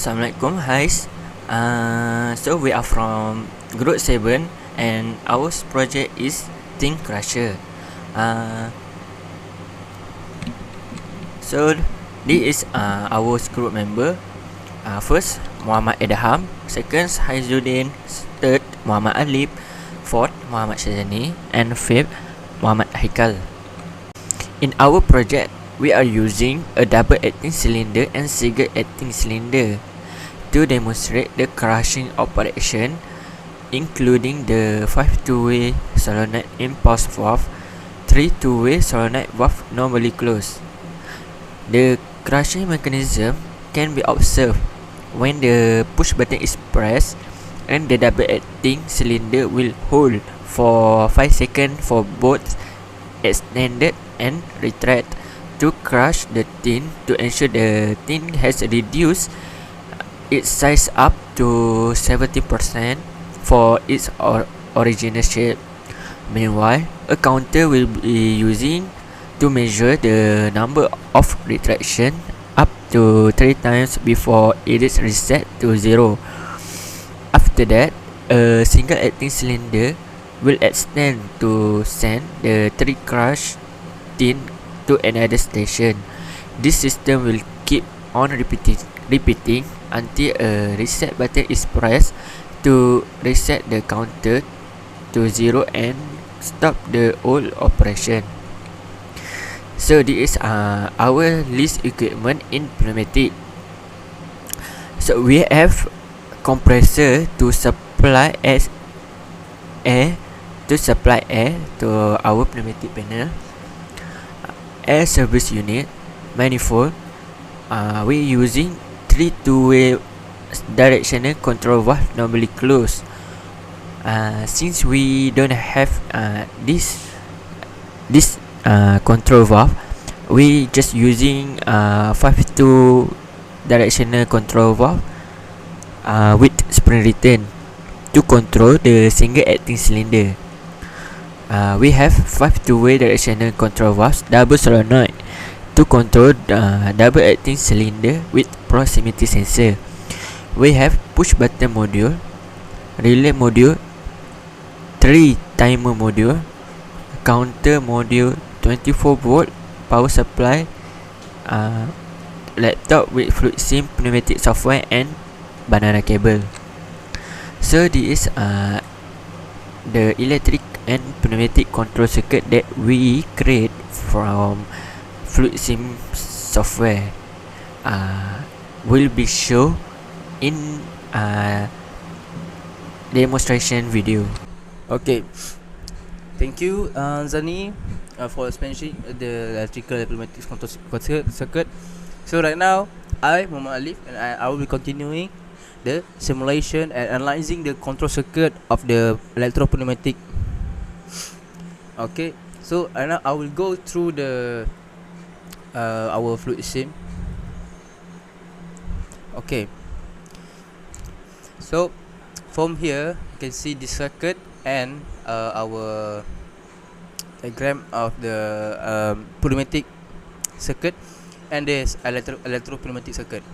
Assalamualaikum, guys. So we are from Group 7 and our project is Think Crusher. So this is our group member. First, Muhammad Edham. Second, Haizuddin. Third, Muhammad Alif. Fourth, Muhammad Syazani. And fifth, Muhammad Haikal. In our project, we are using a double acting cylinder and single acting cylinder to demonstrate the crushing operation, including the 5 two-way solenoid impulse valve, 3 two-way solenoid valve normally closed. The crushing mechanism can be observed when the push button is pressed, and the double acting cylinder will hold for 5 seconds for both extended and retract to crush the tin to ensure the tin has reduced its size up to 70% for its original shape. Meanwhile, a counter will be using to measure the number of retraction up to 3 times before it is reset to 0. After that, a single acting cylinder will extend to send the 3 crushed tin to another station. This system will keep on repeating until a reset button is pressed to reset the counter to 0 and stop the whole operation. So this is our list equipment in pneumatic. So we have compressor to supply air to our pneumatic panel, air service unit, manifold. We using 3 two-way directional control valve normally closed. Since we don't have this control valve, we just using 5 two directional control valve with spring return to control the single acting cylinder. We have 5 two-way directional control valves, double solenoid, to control double acting cylinder with proximity sensor. We have push button module, relay module, 3 timer module, counter module, 24 volt power supply, laptop with fluid sim, pneumatic software and banana cable. So this is the electric and pneumatic control circuit that we create from fluid sim software. Will be shown in demonstration video. Okay, thank you Zani for explaining the electrical and pneumatic control circuit. So right now, I Muhammad Alif and I will be continuing the simulation and analyzing the control circuit of the electropneumatic. Okay, so right now I will go through the our fluid sim. Okay, so from here you can see the circuit and our diagram of the pneumatic circuit, and there's electropneumatic circuit.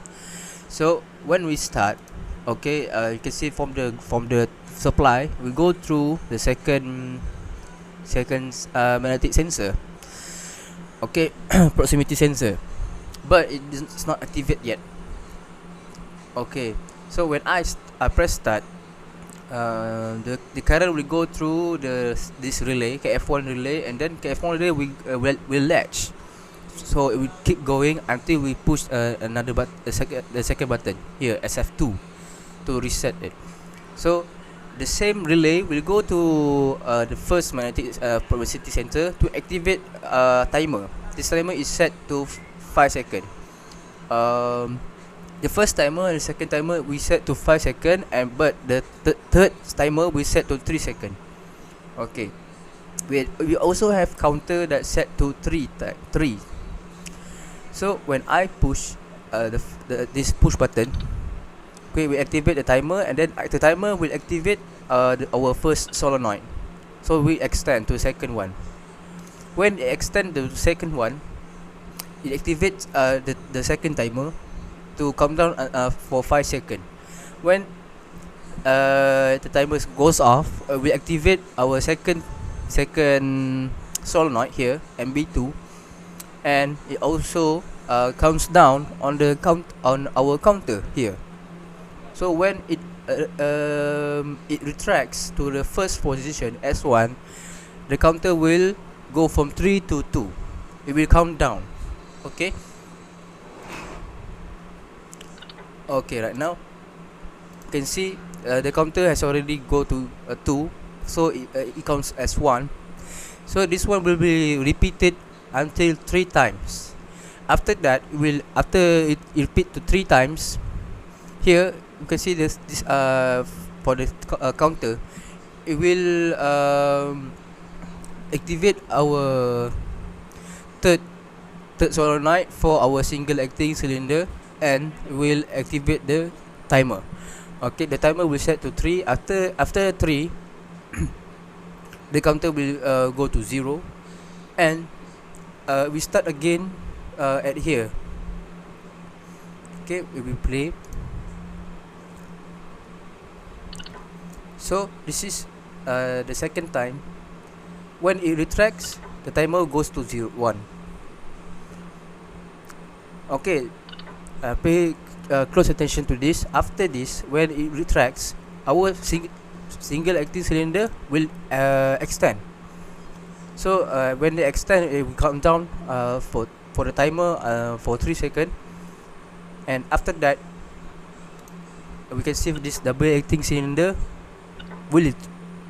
So when we start, okay, you can see from the supply, we go through the second magnetic sensor, okay, proximity sensor, but it's not activated yet. Okay, so when I press start, the current will go through this relay, KF1 relay, and then KF1 relay will latch. So it will keep going until we push another the second button here, SF2, to reset it. So the same relay will go to the first magnetic proximity sensor to activate timer. This timer is set to 5 seconds. The first timer and the second timer we set to 5 seconds, but the third timer we set to 3 seconds. Okay, we also have counter that set to 3. So when I push this push button, okay, we activate the timer, and then the timer will activate our first solenoid. So we extend to the second one. When it extend the second one, it activates the second timer, to count down for 5 seconds. When the timer goes off, we activate our second solenoid here, MB2, and it also counts down on the our counter here. So when it retracts to the first position S1, the counter will go from 3 to 2. It will count down. Okay. Okay, right now you can see the counter has already go to 2, so it counts as 1. So this one will be repeated until 3 times. After that, after it repeat to 3 times, here you can see this for the counter, it will activate our third solenoid for our single acting cylinder, and will activate the timer. Okay, the timer will set to 3. After 3, the counter will go to 0, and we start again at here. Okay, we will play. So this is the second time. When it retracts, the timer goes to 1. Okay, pay close attention to this. After this, when it retracts, our single acting cylinder will extend. So when they extend, it will count down for the timer for 3 seconds, and after that, we can see this double acting cylinder will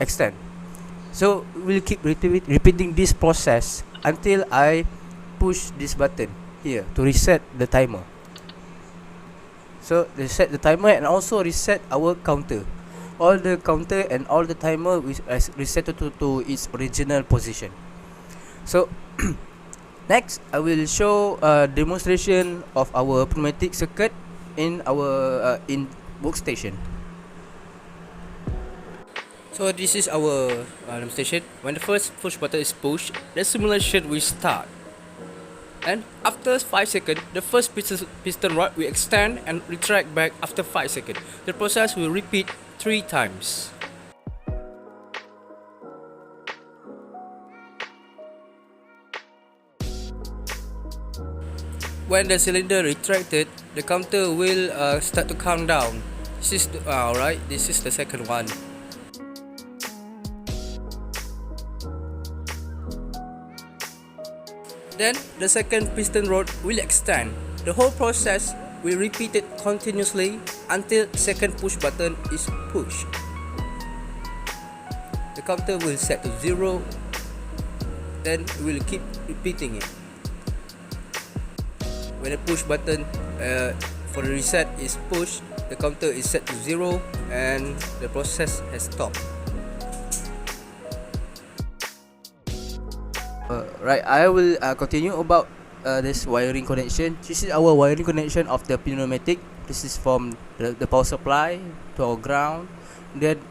extend. So we'll keep repeating this process until I push this button here to reset the timer. So reset the timer and also reset our counter. All the counter and all the timer is reset to its original position. So next, I will show a demonstration of our pneumatic circuit in our in workstation. So this is our demonstration. When the first push button is pushed, the simulation will start. And after 5 seconds, the first piston rod will extend and retract back after 5 seconds. The process will repeat 3 times. When the cylinder retracted, the counter will start to count down. This is alright. This is the second one. Then the second piston rod will extend. The whole process will repeat it continuously until second push button is pushed. The counter will set to 0. Then we will keep repeating it. When the push button for the reset is pushed, the counter is set to 0 and the process has stopped. Right, I will continue about this wiring connection. This is our wiring connection of the pneumatic. This is from the power supply to our ground. Then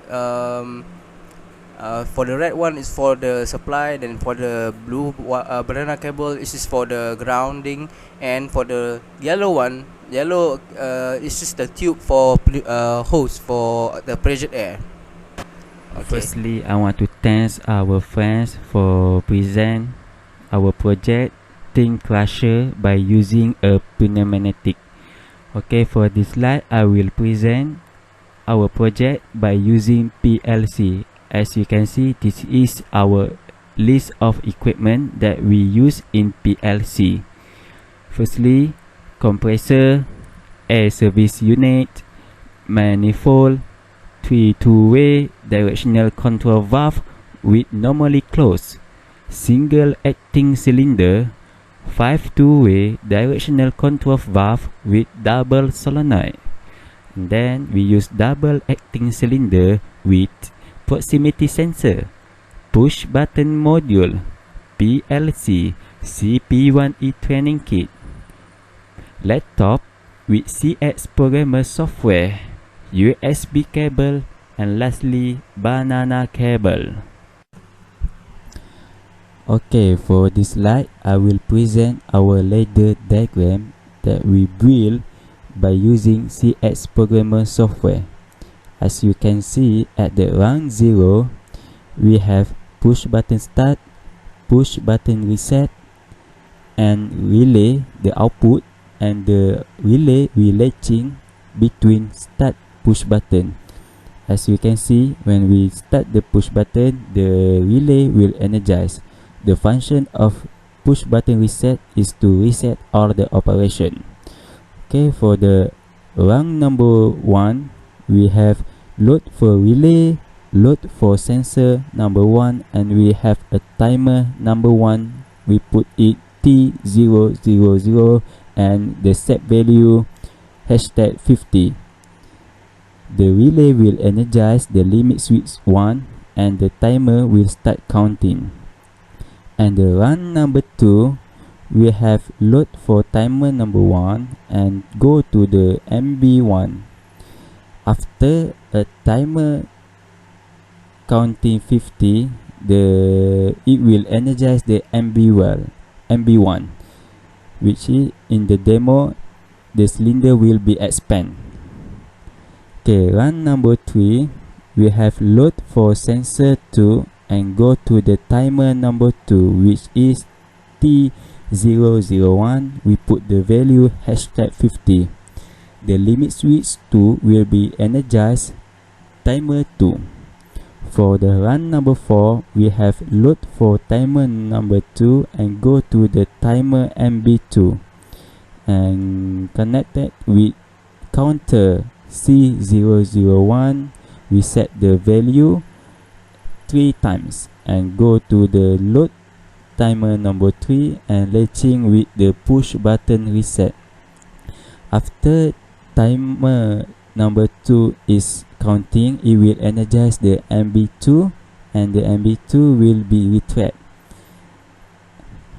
for the red one is for the supply. Then for the blue banana cable, this is for the grounding. And for the yellow one, is just the tube for hose for the pressure air. Okay. Firstly, I want to thank our friends for present our project Think Crusher by using a pneumatic. Okay, for this slide, I will present our project by using PLC. As you can see, this is our list of equipment that we use in PLC. Firstly, compressor, air service unit, manifold, 3 two-way directional control valve with normally closed, single acting cylinder, 5 two-way directional control valve with double solenoid. And then we use double acting cylinder with proximity sensor, push button module, PLC CP1E training kit, laptop with CX programmer software, USB cable, and lastly banana cable. Okay, for this slide I will present our ladder diagram that we build by using CX programmer software. As you can see at the run 0, we have push button start, push button reset, and relay the output, and the relay will latching between start push button. As you can see, when we start the push button, the relay will energize. The function of push button reset is to reset all the operation. Okay, for the run number 1, we have load for relay, load for sensor number 1, and we have a timer number 1. We put it T000 and the set value #50. The relay will energize the limit switch 1 and the timer will start counting. And the run number 2, we have load for timer number 1 and go to the MB1. After a timer counting 50, it will energize the MB1, which is in the demo, the cylinder will be expand. Okay, run number 3, we have load for sensor 2 and go to the timer number 2, which is T001. We put the value #50. The limit switch 2 will be energized timer 2. For the run number 4, we have load for timer number 2 and go to the timer MB2 and connected with counter C001. We set the value 3 times and go to the load timer number 3 and latching with the push button reset. After timer number 2 is counting, it will energize the MB2 and the MB2 will be retract.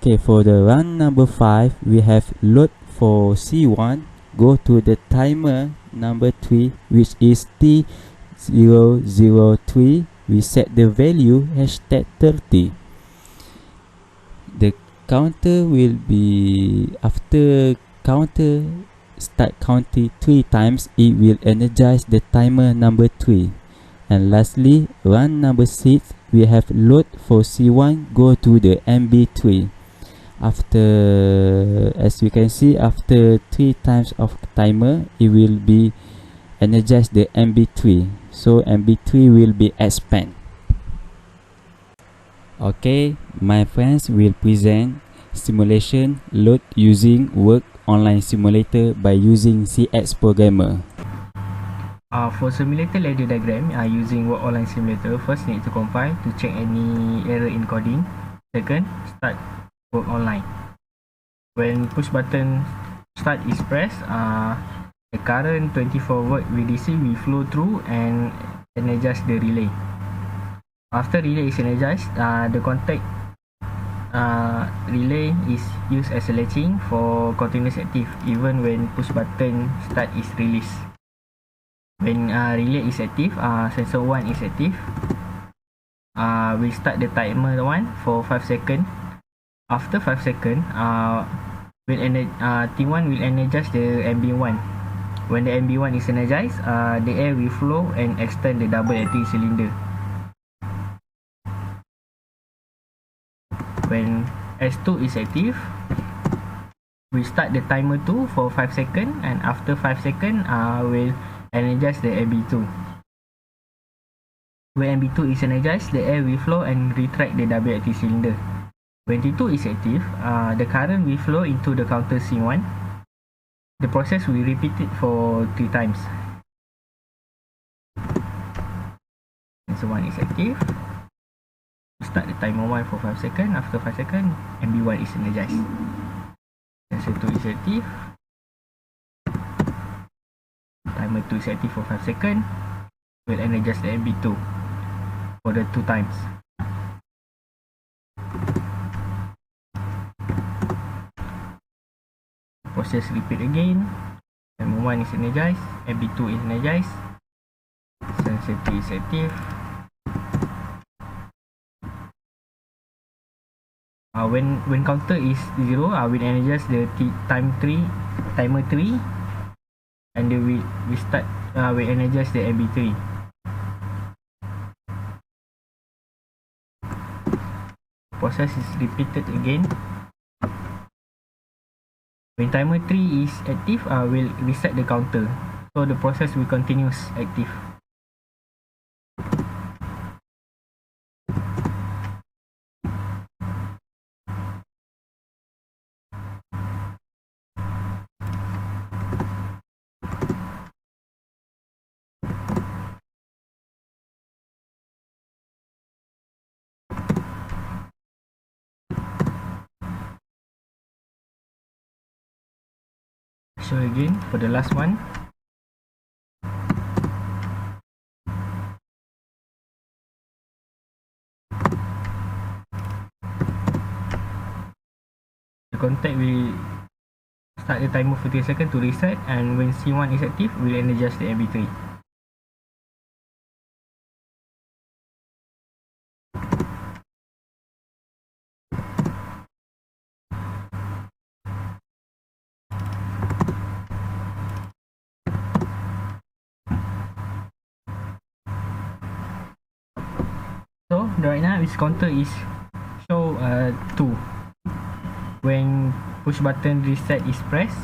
Okay, for the run number 5, we have load for C1, go to the timer number 3, which is T003. We set the value #30. The counter will be, after counter start counting 3 times, it will energize the timer number 3. And lastly, run number 6, we have load for C1, go to the MB3. After, as you can see, after 3 times of timer, it will be energize the MB3, so MB3 will be expand. Okay, my friends will present simulation load using work online simulator by using CX programmer. For simulator ladder diagram using work online simulator, first need to compile to check any error in coding. Second, start work online. When push button start is pressed, the current 24 volt VDC will flow through and energize the relay. After relay is energized, the contact relay is used as a latching for continuous active even when push button start is released. When relay is active, sensor 1 is active, we start the timer 1 for 5 seconds. After 5 seconds, T1 will energize the MB1. When the MB1 is energized, the air will flow and extend the double acting cylinder. When S2 is active, we start the timer 2 for 5 seconds, and after 5 seconds, we'll energize the MB2. When MB2 is energized, the air will flow and retract the double acting cylinder. When T2 is active, the current will flow into the counter C1. The process will repeat it for 3 times. Sensor 1 is active. Start the timer 1 for 5 seconds. After 5 seconds, MB1 is energized. Sensor 2 is active. Timer 2 is active for 5 seconds. We'll energize the MB2 for the 2 times. Process repeat again. Timer 1 is energized. MB2 is energized. Sensor 2 is active. When counter is 0, we'll energize the timer 3 and then we start we energize the MB3. Process is repeated again. When timer 3 is active, we'll reset the counter, so the process will continuous active. So again for the last one. The contact will start the timer for 30 seconds to reset, and when C1 is active, we'll energize the MB3. So right now its counter is show 2. When push button reset is pressed,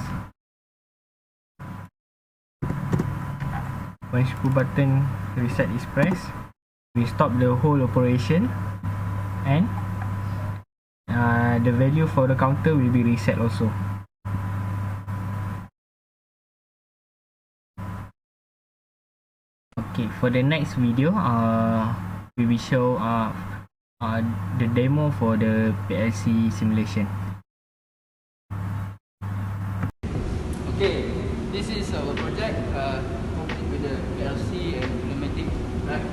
when push button reset is pressed, we stop the whole operation, and the value for the counter will be reset also. Okay, for the next video, we will show the demo for the PLC simulation. Okay, this is our project complete with the PLC and pneumatic, right?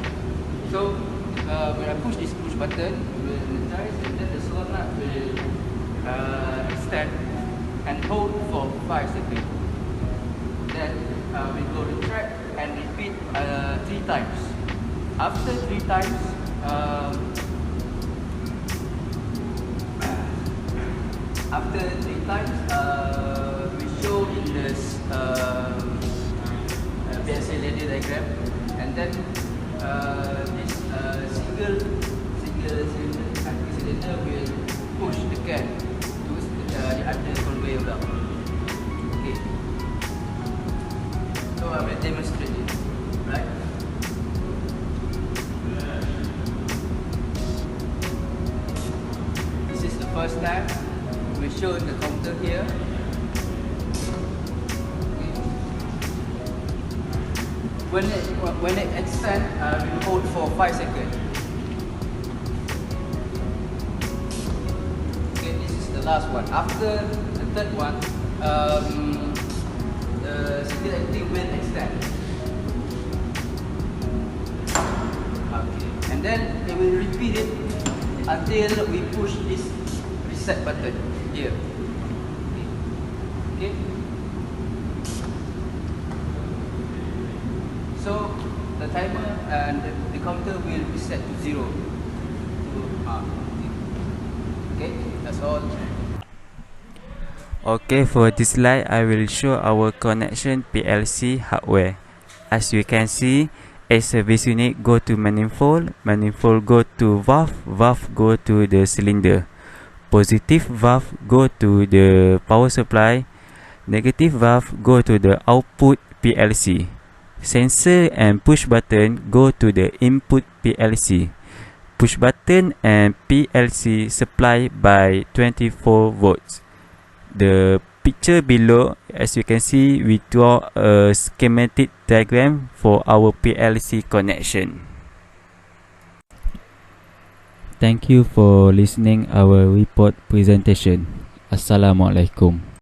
So when I push this push button, it will energize, and then the slot nut will extend and hold for 5 seconds. Then we go retract and repeat 3 times. After 3 times, we show in this PLC ladder diagram, and then this single cylinder will push the can to the other conveyor belt. Okay. So I will demonstrate it, right? This is the first time we show the counter here. When it extends, we hold for 5 seconds. Okay, this is the last one. After the third one, the single acting will extend. Okay, and then it will repeat it until we push this reset button here. Okay. So the timer and the counter will reset to 0. Okay, that's all. Okay, for this slide, I will show our connection PLC hardware. As you can see, a service unit go to manifold, manifold go to valve, valve go to the cylinder. Positive valve go to the power supply, negative valve go to the output PLC. Sensor and push button go to the input PLC. Push button and PLC supply by 24 volts. The picture below, as you can see, we draw a schematic diagram for our PLC connection. Thank you for listening our report presentation. Assalamualaikum.